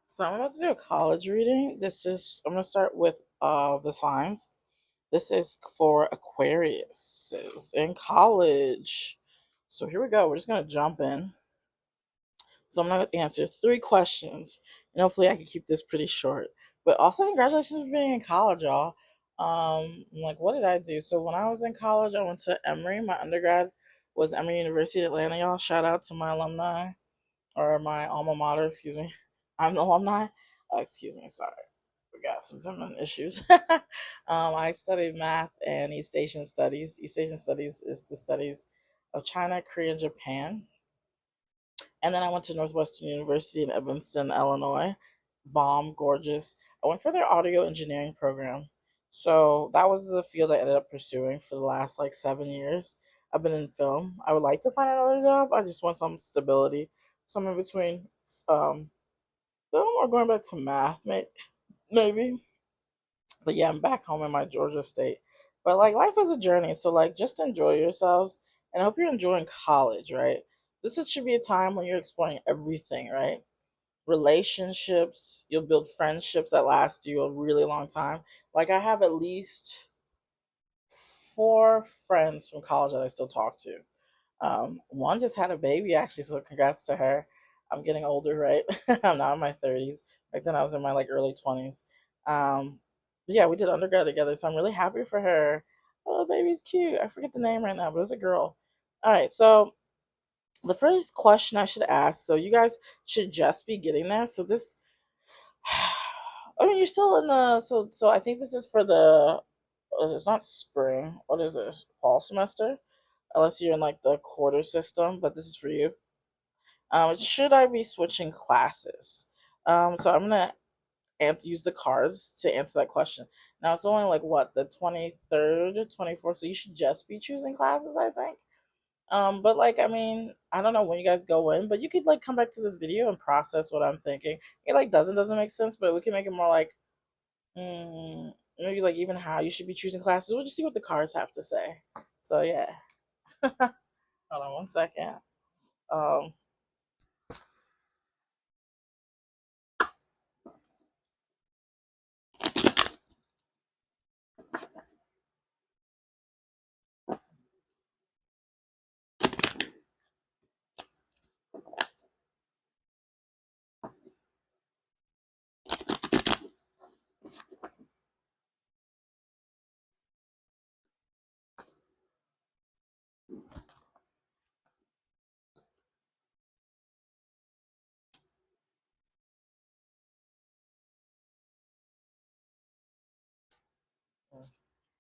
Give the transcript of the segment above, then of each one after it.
So I'm about to do a college reading. I'm gonna start with the signs. This is for Aquarius in college. So here we go. We're just gonna jump in. So I'm gonna answer three questions, and hopefully I can keep this pretty short. But also congratulations for being in college, y'all. Like what did I do? So when I was in college, I went to Emory. My undergrad was Emory University, Atlanta, y'all. Shout out to my alumni or my alma mater, excuse me. I'm the alumni. Excuse me, sorry. We got some feminine issues. I studied math and East Asian studies. East Asian studies is the studies of China, Korea, and Japan. And then I went to Northwestern University in Evanston, Illinois. Bomb, gorgeous. I went for their audio engineering program. So that was the field I ended up pursuing for the last like 7 years. I've been in film. I would like to find another job. I just want some stability. So I'm in between um, film or going back to math, maybe. But yeah, I'm back home in my Georgia state. But like life is a journey, so like just enjoy yourselves, and I hope you're enjoying college, right? Should be a time when you're exploring everything, right? Relationships, you'll build friendships that last you a really long time. Like I have at least four friends from college that I still talk to. One just had a baby actually, so congrats to her. I'm getting older, right? I'm now in my 30s. Back then I was in my like early 20s. Yeah, we did undergrad together, so I'm really happy for her. Oh, the baby's cute. I forget the name right now, but it's a girl. All right, so the first question I should ask, so you guys should just be getting there. So this, I mean, you're still in the so I think this is for the. It's not spring. What is this? Fall semester, unless you're in like the quarter system, but this is for you. Should I be switching classes? So I'm gonna use the cards to answer that question. Now it's only like what the 23rd, 24th, so you should just be choosing classes, I think. But like I mean, I don't know when you guys go in, but you could like come back to this video and process what I'm thinking. It like doesn't make sense, but we can make it more like maybe like even how you should be choosing classes. We'll just see what the cards have to say. So yeah, hold on one second. Um,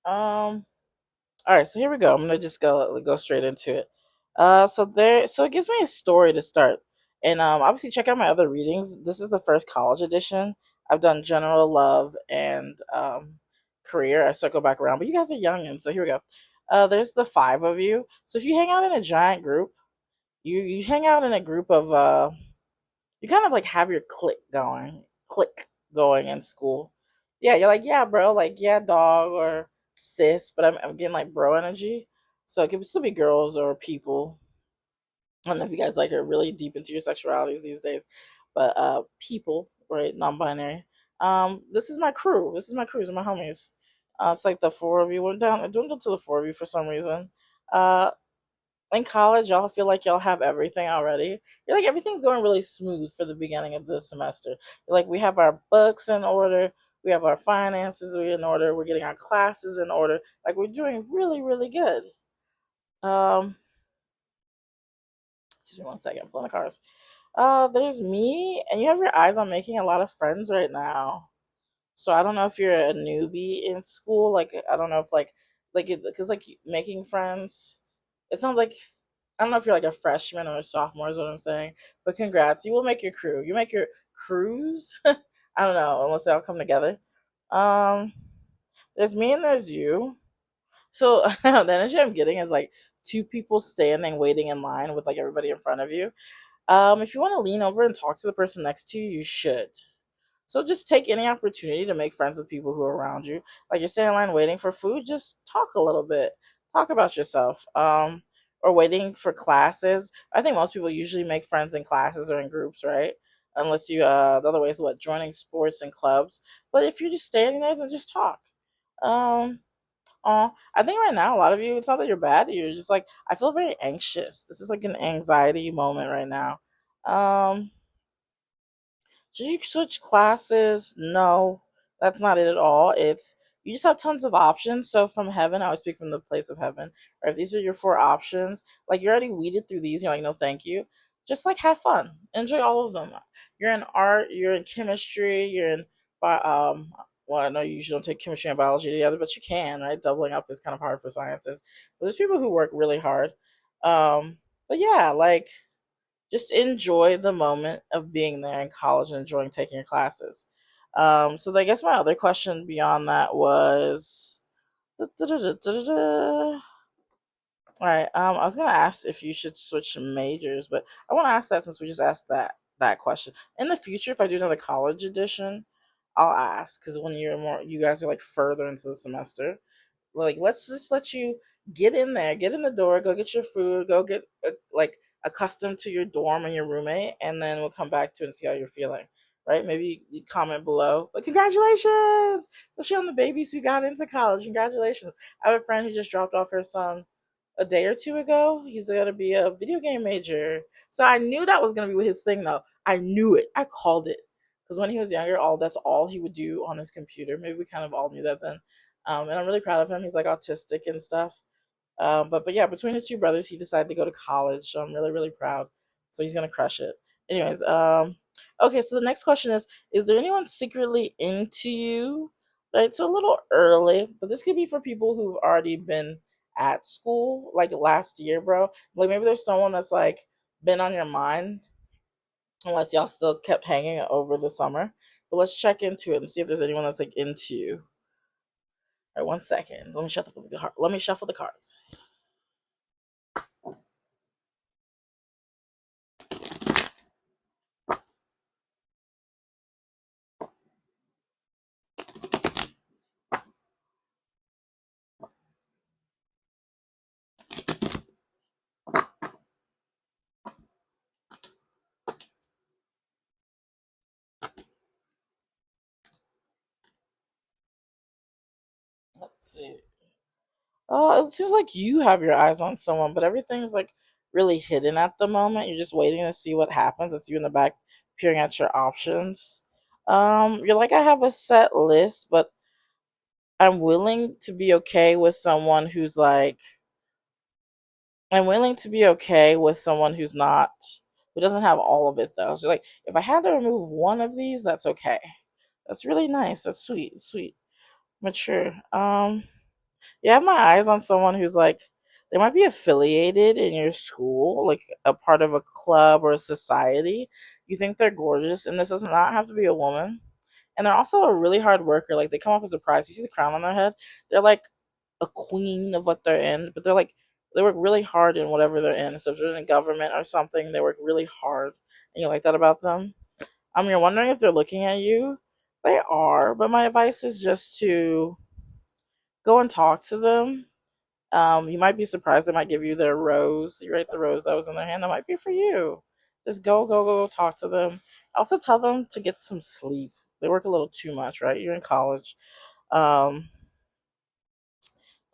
um, all right, so here we go. I'm gonna just go straight into it. So it gives me a story to start, and obviously check out my other readings. This is the first college edition. I've done general love and career. I circle back around, but you guys are young, and so here we go. There's the five of you. So if you hang out in a giant group, you hang out in a group of you kind of like have your click going in school. Yeah, you're like, yeah, bro, like, yeah, dog or sis, but I'm getting like bro energy. So it could still be girls or people. I don't know if you guys like are really deep into your sexualities these days, but people, right, non-binary. This is my crew. This is my crew. These are my homies. It's like the four of you went down. I dwindled to the four of you for some reason. Uh, in college, y'all feel like y'all have everything already. You're like everything's going really smooth for the beginning of the semester. You're like we have our books in order, we have our finances in order, we're getting our classes in order. Like we're doing really, really good. Um, excuse me one second, I'm pulling the cards. There's me, and you have your eyes on making a lot of friends right now. So I don't know if you're a newbie in school. Like I don't know if like it because like making friends. It sounds like I don't know if you're like a freshman or a sophomore is what I'm saying. But congrats, you will make your crew. You make your crews. I don't know unless they all come together. Um, there's me and there's you. So the energy I'm getting is like two people standing waiting in line with like everybody in front of you. If you want to lean over and talk to the person next to you, you should. So just take any opportunity to make friends with people who are around you. Like you're standing in line waiting for food, just talk a little bit. Talk about yourself. Or waiting for classes. I think most people usually make friends in classes or in groups, right? unless you the other way is what, joining sports and clubs. But if you're just standing there, then just talk. Um, I think right now a lot of you, it's not that you're bad. You're just like, I feel very anxious. This is like an anxiety moment right now. Um, should you switch classes? No, that's not it at all. It's you just have tons of options. So from heaven, I always speak from the place of heaven. Or if these are your four options, like you already weeded through these, you're like, no, thank you. Just like have fun, enjoy all of them. You're in art, you're in chemistry, you're in well, I know you usually don't take chemistry and biology together, but you can, right? Doubling up is kind of hard for sciences. But there's people who work really hard. But yeah, like just enjoy the moment of being there in college and enjoying taking your classes. So I guess my other question beyond that was, all right. I was gonna ask if you should switch majors, but I want to ask that since we just asked that question. In the future, if I do another college edition, I'll ask because when you guys are like further into the semester, like, let's just let you get in there, get in the door, go get your food, go get like accustomed to your dorm and your roommate, and then we'll come back to it and see how you're feeling. Right? Maybe you comment below. But congratulations, especially on the babies who got into college. Congratulations. I have a friend who just dropped off her son a day or two ago. He's gonna be a video game major. So I knew that was gonna be his thing, though. I knew it. I called it because when he was younger, all that's all he would do on his computer. Maybe we kind of all knew that then. And I'm really proud of him. He's like autistic and stuff. But yeah, between his two brothers, he decided to go to college. So I'm really really proud. So he's gonna crush it. Anyways, okay. So the next question is there anyone secretly into you? Right, it's a little early, but this could be for people who've already been at school, like last year, bro. Like maybe there's someone that's like been on your mind, unless y'all still kept hanging over the summer. But let's check into it and see if there's anyone that's like into you. All right, 1 second. Let me shuffle the cards. Let's see. It seems like you have your eyes on someone, but everything's like really hidden at the moment. You're just waiting to see what happens. It's you in the back peering at your options. You're like, I have a set list, but I'm willing to be okay with someone who's like, I'm willing to be okay with someone who doesn't have all of it though. So like, if I had to remove one of these, that's okay. That's really nice. That's sweet. It's sweet. Mature. You have my eyes on someone who's like, they might be affiliated in your school, like a part of a club or a society. You think they're gorgeous, and this does not have to be a woman. And they're also a really hard worker. Like they come off as a prize. You see the crown on their head? They're like a queen of what they're in, but they work really hard in whatever they're in. So if they're in government or something, they work really hard, and you like that about them. You're wondering if they're looking at you. They are, but my advice is just to go and talk to them. You might be surprised they might give you their rose. You write the rose that was in their hand. That might be for you. Just go, talk to them. Also, tell them to get some sleep. They work a little too much, right? You're in college. Um,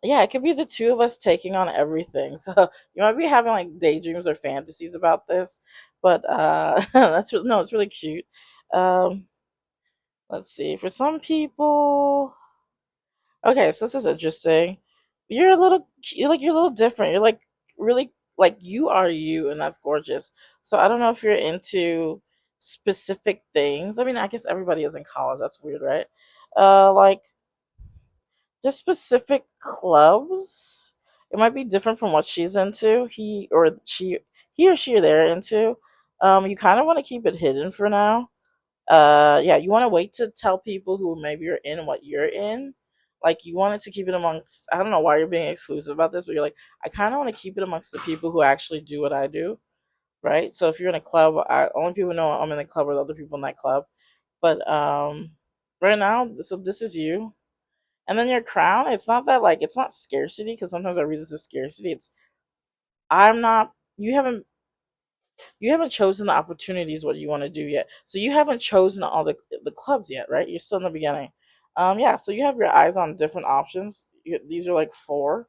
yeah, it could be the two of us taking on everything. So you might be having like daydreams or fantasies about this, but no, it's really cute. Um, let's see. For some people, okay, so this is interesting. You're a little different. You're like really like you are you, and that's gorgeous. So I don't know if you're into specific things. I mean, I guess everybody is in college. That's weird, right? Like just specific clubs. It might be different from what she's into. He or she, or they're into. You kind of want to keep it hidden for now. Yeah, you want to wait to tell people who maybe you're in what you're in. Like you wanted to keep it amongst, I don't know why you're being exclusive about this, but you're like, I kind of want to keep it amongst the people who actually do what I do, right? So if you're in a club, only people know I'm in the club are the other people in that club. But right now, so this is you. And then your crown, it's not that like, it's not scarcity, because sometimes I read this as scarcity. It's, I'm not, you haven't, You haven't chosen the opportunities what you want to do yet. So you haven't chosen all the clubs yet, right? You're still in the beginning. Yeah. So you have your eyes on different options. These are like four.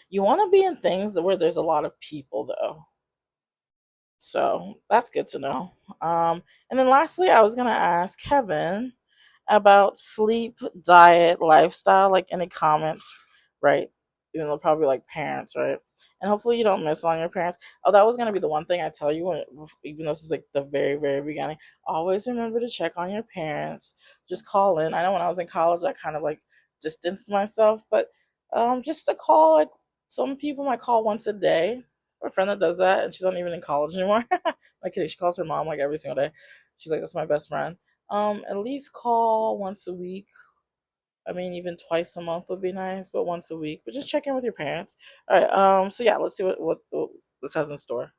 You want to be in things where there's a lot of people, though. So that's good to know. And then lastly, I was gonna ask Kevin about sleep, diet, lifestyle, like any comments, right? Even though probably like parents, right? And hopefully you don't miss on your parents. Oh, that was gonna be the one thing I tell you when, even though this is like the very, very beginning. Always remember to check on your parents. Just call in. I know when I was in college, I kind of like distanced myself, but just to call, like some people might call once a day. I have a friend that does that, and she's not even in college anymore. Like kidding, she calls her mom like every single day. She's like, that's my best friend. At least call once a week. I mean, even twice a month would be nice, but once a week. But just check in with your parents. All right. So yeah, let's see what this has in store.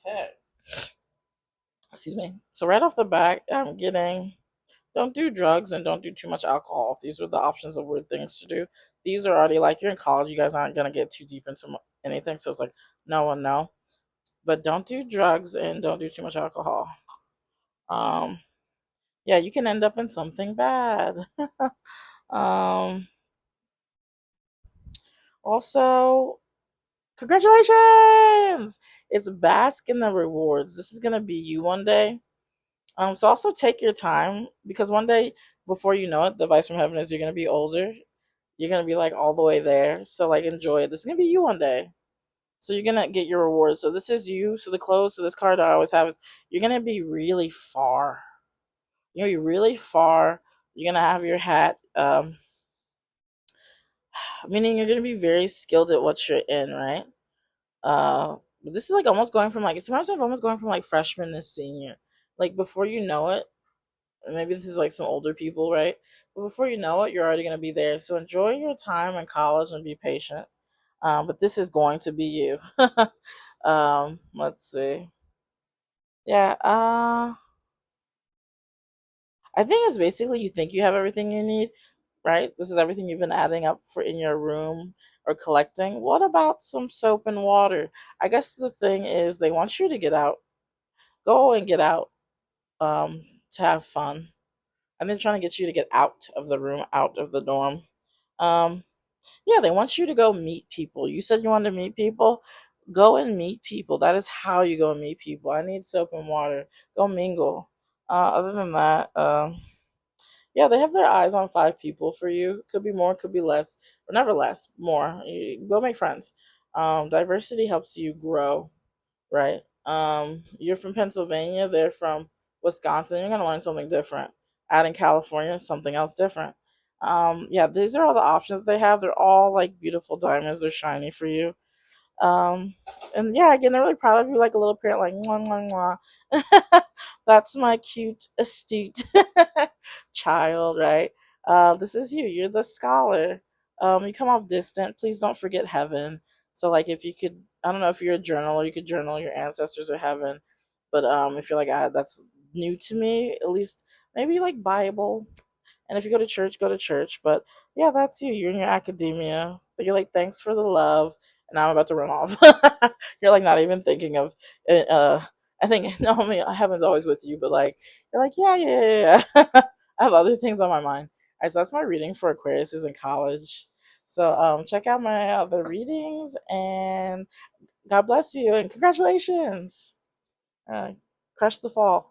Okay. Excuse me. So right off the bat, I'm getting don't do drugs and don't do too much alcohol. If these are the options of weird things to do, these are already like you're in college. You guys aren't gonna get too deep into anything, so it's like no and no. But don't do drugs and don't do too much alcohol. Um, yeah, you can end up in something bad. um, Also, congratulations! It's bask in the rewards. This is gonna be you one day. So also take your time because one day before you know it, the advice from heaven is you're gonna be older. You're gonna be like all the way there. So like enjoy it. This is gonna be you one day. So you're gonna get your rewards. So this is you. So the clothes. So this card I always have is you're gonna be really far. You're gonna be really far. You're gonna have your hat. Meaning you're gonna be very skilled at what you're in, right? But this is like almost going from like it's reminds me of almost going from like freshman to senior. Like before you know it, maybe this is like some older people, right? But before you know it, you're already gonna be there. So enjoy your time in college and be patient. But this is going to be you. Let's see. Yeah, I think it's basically you think you have everything you need, right? This is everything you've been adding up for in your room or collecting. What about some soap and water? I guess the thing is they want you to get out. Go and get out to have fun. And they're trying to get you to get out of the room, out of the dorm. Um, yeah, they want you to go meet people. You said you wanted to meet people. Go and meet people. That is how you go and meet people. I need soap and water. Go mingle. Other than that, yeah, they have their eyes on five people for you. Could be more, could be less, or never less. More. Go make friends. Diversity helps you grow, right? You're from Pennsylvania. They're from Wisconsin. You're gonna learn something different. Out in California, something else different. Yeah, these are all the options they have. They're all like beautiful diamonds. They're shiny for you. Um, and yeah, again, they're really proud of you, like a little parent, like mwah, mwah, mwah. That's my cute, astute child, right? This is you. You're the scholar. You come off distant. Please don't forget heaven. So, like, if you could, I don't know if you're a journaler, you could journal your ancestors or heaven. But if you're like, that's new to me, at least maybe like Bible, and if you go to church, go to church. But yeah, that's you. You're in your academia. But you're like, thanks for the love. And now I'm about to run off. You're like not even thinking of I think no, I mean heaven's always with you, but like you're like, yeah. I have other things on my mind. All right, so that's my reading for Aquarius is in college. So check out my other readings and God bless you and congratulations. Uh, crush the fall.